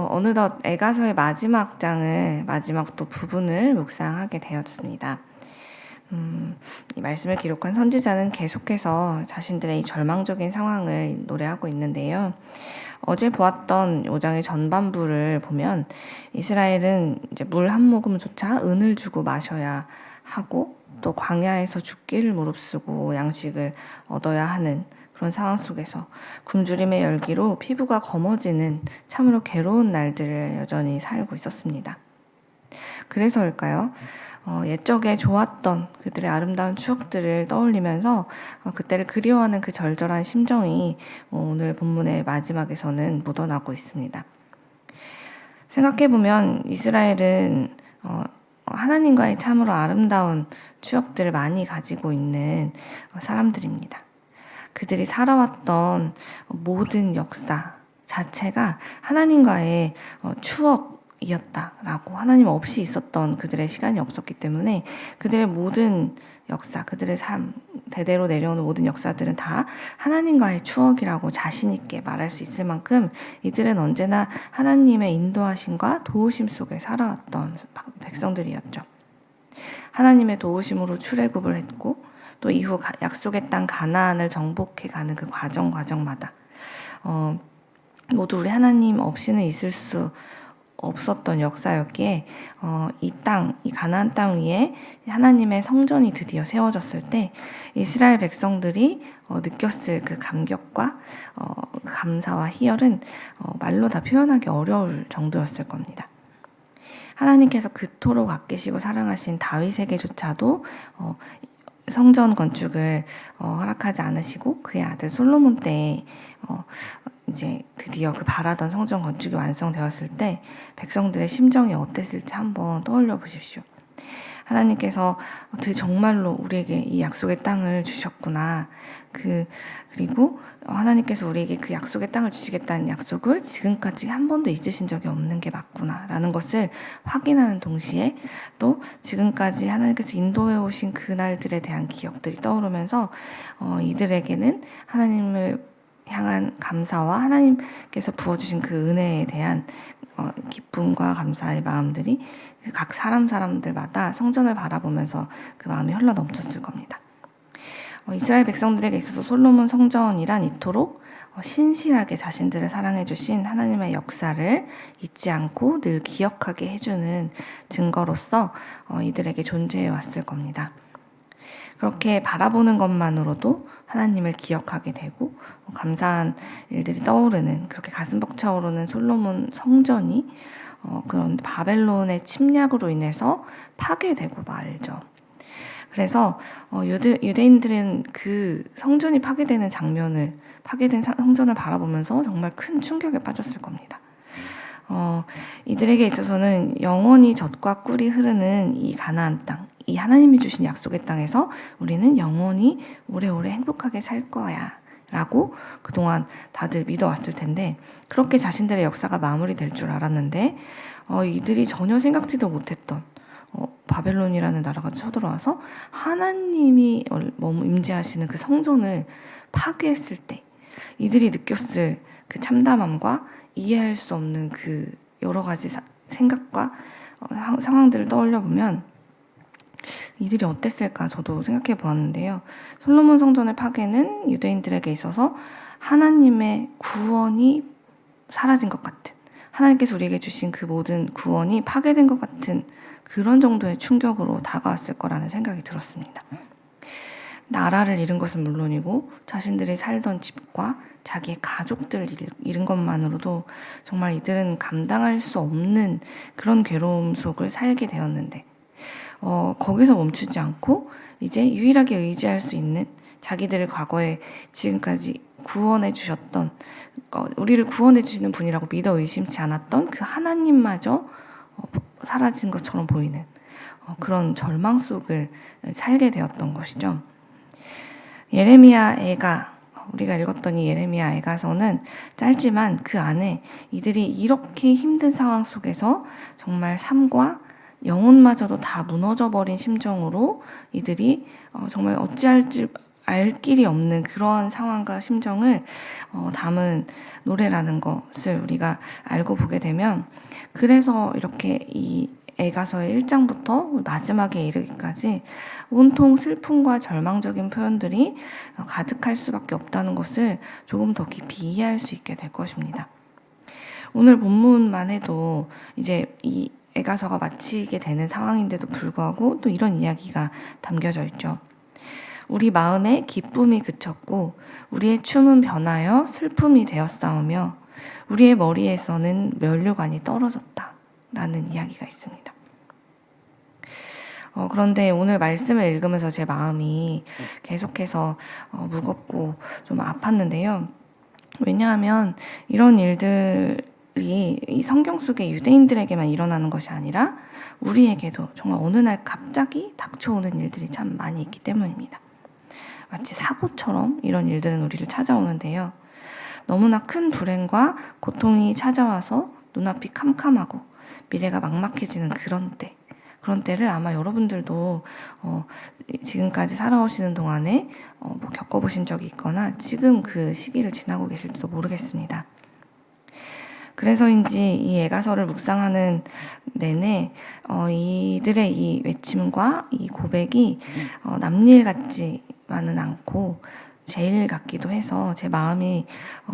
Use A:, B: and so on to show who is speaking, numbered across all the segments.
A: 어느덧 에가서의 마지막 장을, 마지막 또 부분을 묵상하게 되었습니다. 이 말씀을 기록한 선지자는 계속해서 자신들의 이 절망적인 상황을 노래하고 있는데요. 어제 보았던 5장의 전반부를 보면 이스라엘은 이제 물 한 모금조차 은을 주고 마셔야 하고 또 광야에서 죽기를 무릅쓰고 양식을 얻어야 하는 그런 상황 속에서 굶주림의 열기로 피부가 검어지는 참으로 괴로운 날들을 여전히 살고 있었습니다. 그래서일까요? 옛적에 좋았던 그들의 아름다운 추억들을 떠올리면서 그때를 그리워하는 그 절절한 심정이 오늘 본문의 마지막에서는 묻어나고 있습니다. 생각해보면 이스라엘은 하나님과의 참으로 아름다운 추억들을 많이 가지고 있는 사람들입니다. 그들이 살아왔던 모든 역사 자체가 하나님과의 추억이었다라고, 하나님 없이 있었던 그들의 시간이 없었기 때문에 그들의 모든 역사, 그들의 삶, 대대로 내려오는 모든 역사들은 다 하나님과의 추억이라고 자신 있게 말할 수 있을 만큼 이들은 언제나 하나님의 인도하심과 도우심 속에 살아왔던 백성들이었죠. 하나님의 도우심으로 출애굽을 했고 또 이후 약속의 땅 가나안을 정복해가는 그 과정마다 모두 우리 하나님 없이는 있을 수 없었던 역사였기에 이 가나안 땅 위에 하나님의 성전이 드디어 세워졌을 때 이스라엘 백성들이 느꼈을 그 감격과 감사와 희열은 말로 다 표현하기 어려울 정도였을 겁니다. 하나님께서 그토록 아끼시고 사랑하신 다윗에게조차도 성전 건축을 허락하지 않으시고 그의 아들 솔로몬 때에 이제 드디어 그 바라던 성전 건축이 완성되었을 때 백성들의 심정이 어땠을지 한번 떠올려 보십시오. 하나님께서 정말로 우리에게 이 약속의 땅을 주셨구나. 그리고 하나님께서 우리에게 그 약속의 땅을 주시겠다는 약속을 지금까지 한 번도 잊으신 적이 없는 게 맞구나 라는 것을 확인하는 동시에 또 지금까지 하나님께서 인도해 오신 그날들에 대한 기억들이 떠오르면서 이들에게는 하나님을 향한 감사와 하나님께서 부어주신 그 은혜에 대한 기쁨과 감사의 마음들이 각 사람들마다 성전을 바라보면서 그 마음이 흘러 넘쳤을 겁니다. 이스라엘 백성들에게 있어서 솔로몬 성전이란 이토록 신실하게 자신들을 사랑해 주신 하나님의 역사를 잊지 않고 늘 기억하게 해주는 증거로서 이들에게 존재해 왔을 겁니다. 그렇게 바라보는 것만으로도 하나님을 기억하게 되고 감사한 일들이 떠오르는, 그렇게 가슴 벅차오르는 솔로몬 성전이 그런 바벨론의 침략으로 인해서 파괴되고 말죠. 그래서 유대인들은 그 성전이 파괴된 성전을 바라보면서 정말 큰 충격에 빠졌을 겁니다. 이들에게 있어서는 영원히 젖과 꿀이 흐르는 이 가나안 땅, 이 하나님이 주신 약속의 땅에서 우리는 영원히 오래오래 행복하게 살 거야 라고 그동안 다들 믿어왔을 텐데, 그렇게 자신들의 역사가 마무리될 줄 알았는데 이들이 전혀 생각지도 못했던 바벨론이라는 나라가 쳐들어와서 하나님이 임재하시는 그 성전을 파괴했을 때 이들이 느꼈을 그 참담함과 이해할 수 없는 그 여러 가지 생각과 상황들을 떠올려 보면 이들이 어땠을까 저도 생각해 보았는데요. 솔로몬 성전의 파괴는 유대인들에게 있어서 하나님의 구원이 사라진 것 같은, 하나님께서 우리에게 주신 그 모든 구원이 파괴된 것 같은 그런 정도의 충격으로 다가왔을 거라는 생각이 들었습니다. 나라를 잃은 것은 물론이고 자신들이 살던 집과 자기의 가족들을 잃은 것만으로도 정말 이들은 감당할 수 없는 그런 괴로움 속을 살게 되었는데 거기서 멈추지 않고 이제 유일하게 의지할 수 있는, 자기들을 과거에 지금까지 구원해 주셨던, 우리를 구원해 주시는 분이라고 믿어 의심치 않았던 그 하나님마저 사라진 것처럼 보이는 그런 절망 속을 살게 되었던 것이죠. 우리가 읽었던 이 예레미야 애가서는 짧지만 그 안에 이들이 이렇게 힘든 상황 속에서 정말 삶과 영혼마저도 다 무너져버린 심정으로 이들이 정말 어찌할지 알 길이 없는 그러한 상황과 심정을 담은 노래라는 것을 우리가 알고 보게 되면, 그래서 이렇게 이 에가서의 1장부터 마지막에 이르기까지 온통 슬픔과 절망적인 표현들이 가득할 수밖에 없다는 것을 조금 더 깊이 이해할 수 있게 될 것입니다. 오늘 본문만 해도 이제 이 에가서가 마치게 되는 상황인데도 불구하고 또 이런 이야기가 담겨져 있죠. 우리 마음에 기쁨이 그쳤고 우리의 춤은 변하여 슬픔이 되었사오며 우리의 머리에서는 면류관이 떨어졌다 라는 이야기가 있습니다. 그런데 오늘 말씀을 읽으면서 제 마음이 계속해서 무겁고 좀 아팠는데요. 왜냐하면 이런 일들이 이 성경 속의 유대인들에게만 일어나는 것이 아니라 우리에게도 정말 어느 날 갑자기 닥쳐오는 일들이 참 많이 있기 때문입니다. 마치 사고처럼 이런 일들은 우리를 찾아오는데요. 너무나 큰 불행과 고통이 찾아와서 눈앞이 캄캄하고 미래가 막막해지는 그런 때를 아마 여러분들도 지금까지 살아오시는 동안에 뭐 겪어보신 적이 있거나 지금 그 시기를 지나고 계실지도 모르겠습니다. 그래서인지 이 에가서를 묵상하는 내내 이들의 이 외침과 이 고백이 남일 같지만은 않고 제 일 같기도 해서 제 마음이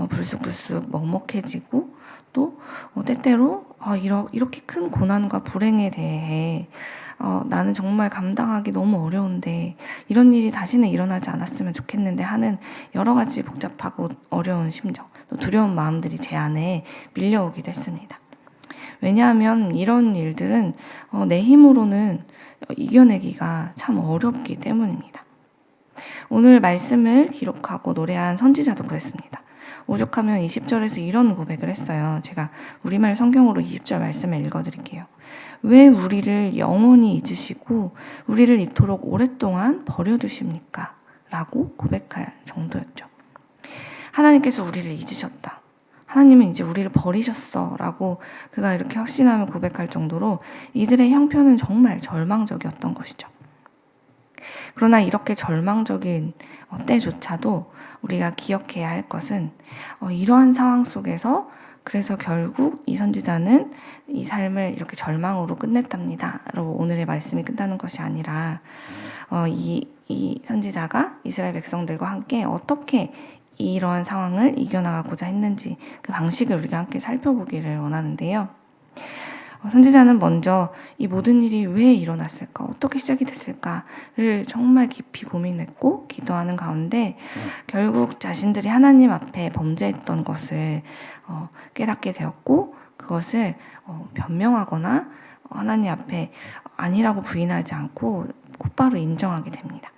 A: 불쑥불쑥 먹먹해지고 또 때때로 이렇게 큰 고난과 불행에 대해 나는 정말 감당하기 너무 어려운데 이런 일이 다시는 일어나지 않았으면 좋겠는데 하는 여러 가지 복잡하고 어려운 심정, 또 두려운 마음들이 제 안에 밀려오기도 했습니다. 왜냐하면 이런 일들은 내 힘으로는 이겨내기가 참 어렵기 때문입니다. 오늘 말씀을 기록하고 노래한 선지자도 그랬습니다. 오죽하면 20절에서 이런 고백을 했어요. 제가 우리말 성경으로 20절 말씀을 읽어드릴게요. 왜 우리를 영원히 잊으시고 우리를 이토록 오랫동안 버려두십니까? 라고 고백할 정도였죠. 하나님께서 우리를 잊으셨다. 하나님은 이제 우리를 버리셨어 라고 그가 이렇게 확신하며 고백할 정도로 이들의 형편은 정말 절망적이었던 것이죠. 그러나 이렇게 절망적인 때조차도 우리가 기억해야 할 것은 이러한 상황 속에서 그래서 결국 이 선지자는 이 삶을 이렇게 절망으로 끝냈답니다. 라고 오늘의 말씀이 끝나는 것이 아니라 이 선지자가 이스라엘 백성들과 함께 어떻게 이러한 상황을 이겨나가고자 했는지 그 방식을 우리가 함께 살펴보기를 원하는데요. 선지자는 먼저 이 모든 일이 왜 일어났을까, 어떻게 시작이 됐을까를 정말 깊이 고민했고 기도하는 가운데 결국 자신들이 하나님 앞에 범죄했던 것을 깨닫게 되었고 그것을 변명하거나 하나님 앞에 아니라고 부인하지 않고 곧바로 인정하게 됩니다.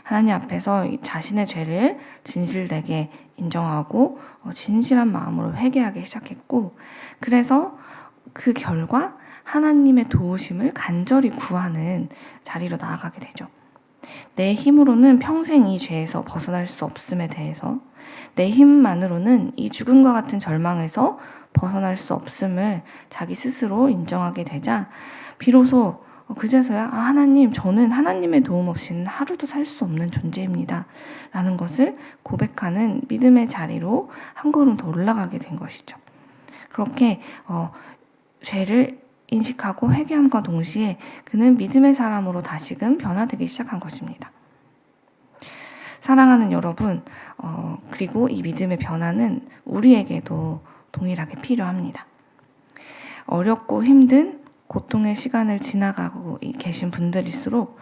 A: 하나님 앞에서 자신의 죄를 진실되게 인정하고 진실한 마음으로 회개하기 시작했고 그래서 그 결과 하나님의 도우심을 간절히 구하는 자리로 나아가게 되죠. 내 힘으로는 평생 이 죄에서 벗어날 수 없음에 대해서 내 힘만으로는 이 죽음과 같은 절망에서 벗어날 수 없음을 자기 스스로 인정하게 되자 비로소 그제서야 하나님, 저는 하나님의 도움 없이는 하루도 살 수 없는 존재입니다. 라는 것을 고백하는 믿음의 자리로 한 걸음 더 올라가게 된 것이죠. 그렇게 죄를 인식하고 회개함과 동시에 그는 믿음의 사람으로 다시금 변화되기 시작한 것입니다. 사랑하는 여러분, 그리고 이 믿음의 변화는 우리에게도 동일하게 필요합니다. 어렵고 힘든 고통의 시간을 지나가고 계신 분들일수록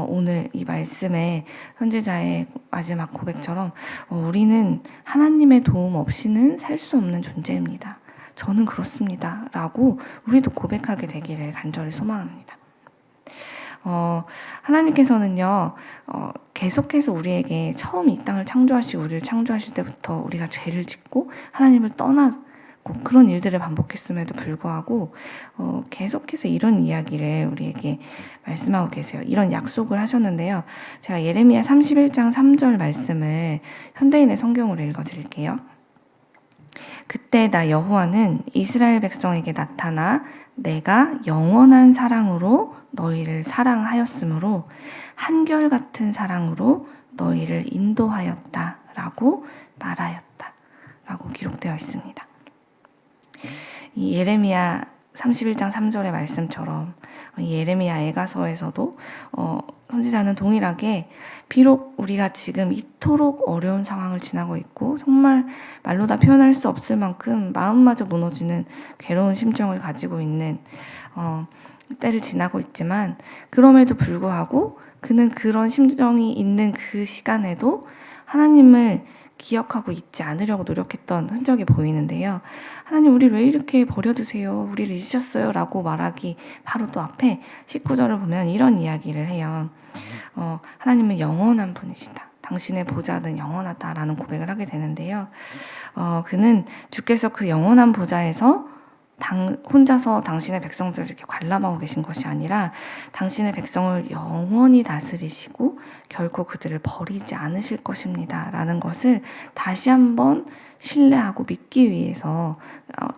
A: 오늘 이 말씀의 선지자의 마지막 고백처럼 우리는 하나님의 도움 없이는 살 수 없는 존재입니다. 저는 그렇습니다. 라고 우리도 고백하게 되기를 간절히 소망합니다. 하나님께서는요, 계속해서 우리에게 처음 이 땅을 창조하시고 우리를 창조하실 때부터 우리가 죄를 짓고 하나님을 떠나고 그런 일들을 반복했음에도 불구하고 계속해서 이런 이야기를 우리에게 말씀하고 계세요. 이런 약속을 하셨는데요. 제가 예레미야 31장 3절 말씀을 현대인의 성경으로 읽어드릴게요. 그때 나 여호와는 이스라엘 백성에게 나타나 내가 영원한 사랑으로 너희를 사랑하였으므로 한결같은 사랑으로 너희를 인도하였다라고 말하였다 라고 기록되어 있습니다. 이 예레미야 31장 3절의 말씀처럼 이 예레미야 애가서에서도 선지자는 동일하게 비록 우리가 지금 이토록 어려운 상황을 지나고 있고 정말 말로 다 표현할 수 없을 만큼 마음마저 무너지는 괴로운 심정을 가지고 있는 때를 지나고 있지만 그럼에도 불구하고 그는 그런 심정이 있는 그 시간에도 하나님을 기억하고 잊지 않으려고 노력했던 흔적이 보이는데요. 하나님 우리 왜 이렇게 버려두세요? 우리를 잊으셨어요? 라고 말하기 바로 또 앞에 19절을 보면 이런 이야기를 해요. 하나님은 영원한 분이시다. 당신의 보좌는 영원하다라는 고백을 하게 되는데요. 그는 주께서 그 영원한 보좌에서 혼자서 당신의 백성들을 이렇게 관람하고 계신 것이 아니라 당신의 백성을 영원히 다스리시고 결코 그들을 버리지 않으실 것입니다. 라는 것을 다시 한번 신뢰하고 믿기 위해서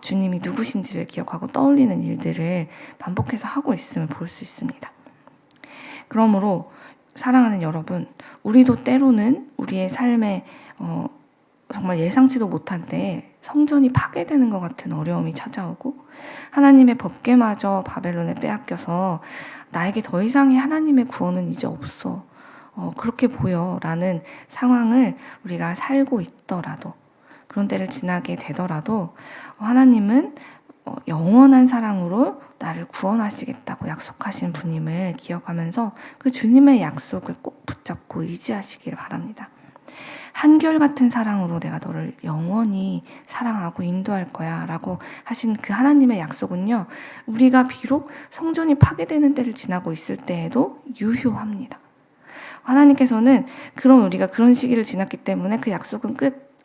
A: 주님이 누구신지를 기억하고 떠올리는 일들을 반복해서 하고 있음을 볼 수 있습니다. 그러므로 사랑하는 여러분, 우리도 때로는 우리의 삶에 정말 예상치도 못한 때에 성전이 파괴되는 것 같은 어려움이 찾아오고 하나님의 법궤마저 바벨론에 빼앗겨서 나에게 더 이상의 하나님의 구원은 이제 없어. 그렇게 보여라는 상황을 우리가 살고 있더라도 그런 때를 지나게 되더라도 하나님은 영원한 사랑으로 나를 구원하시겠다고 약속하신 분임을 기억하면서 그 주님의 약속을 꼭 붙잡고 의지하시길 바랍니다. 한결같은 사랑으로 내가 너를 영원히 사랑하고 인도할 거야 라고 하신 그 하나님의 약속은요, 우리가 비록 성전이 파괴되는 때를 지나고 있을 때에도 유효합니다. 하나님께서는 우리가 그런 시기를 지났기 때문에 그 약속은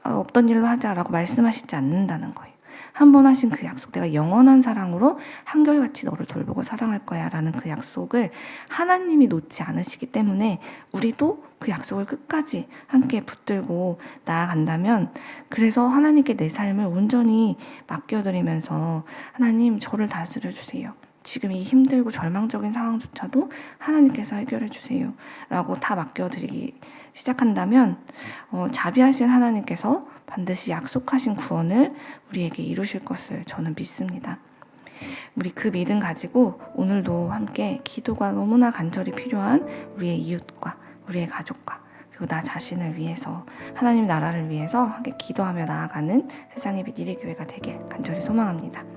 A: 없던 일로 하자라고 말씀하시지 않는다는 거예요. 한 번 하신 그 약속, 내가 영원한 사랑으로 한결같이 너를 돌보고 사랑할 거야 라는 그 약속을 하나님이 놓지 않으시기 때문에 우리도 그 약속을 끝까지 함께 붙들고 나아간다면, 그래서 하나님께 내 삶을 온전히 맡겨드리면서 하나님 저를 다스려 주세요. 지금 이 힘들고 절망적인 상황조차도 하나님께서 해결해 주세요 라고 다 맡겨드리기 시작한다면 자비하신 하나님께서 반드시 약속하신 구원을 우리에게 이루실 것을 저는 믿습니다. 우리 그 믿음 가지고 오늘도 함께 기도가 너무나 간절히 필요한 우리의 이웃과 우리의 가족과 그리고 나 자신을 위해서, 하나님 나라를 위해서 함께 기도하며 나아가는 세상의 빛 1위 교회가 되길 간절히 소망합니다.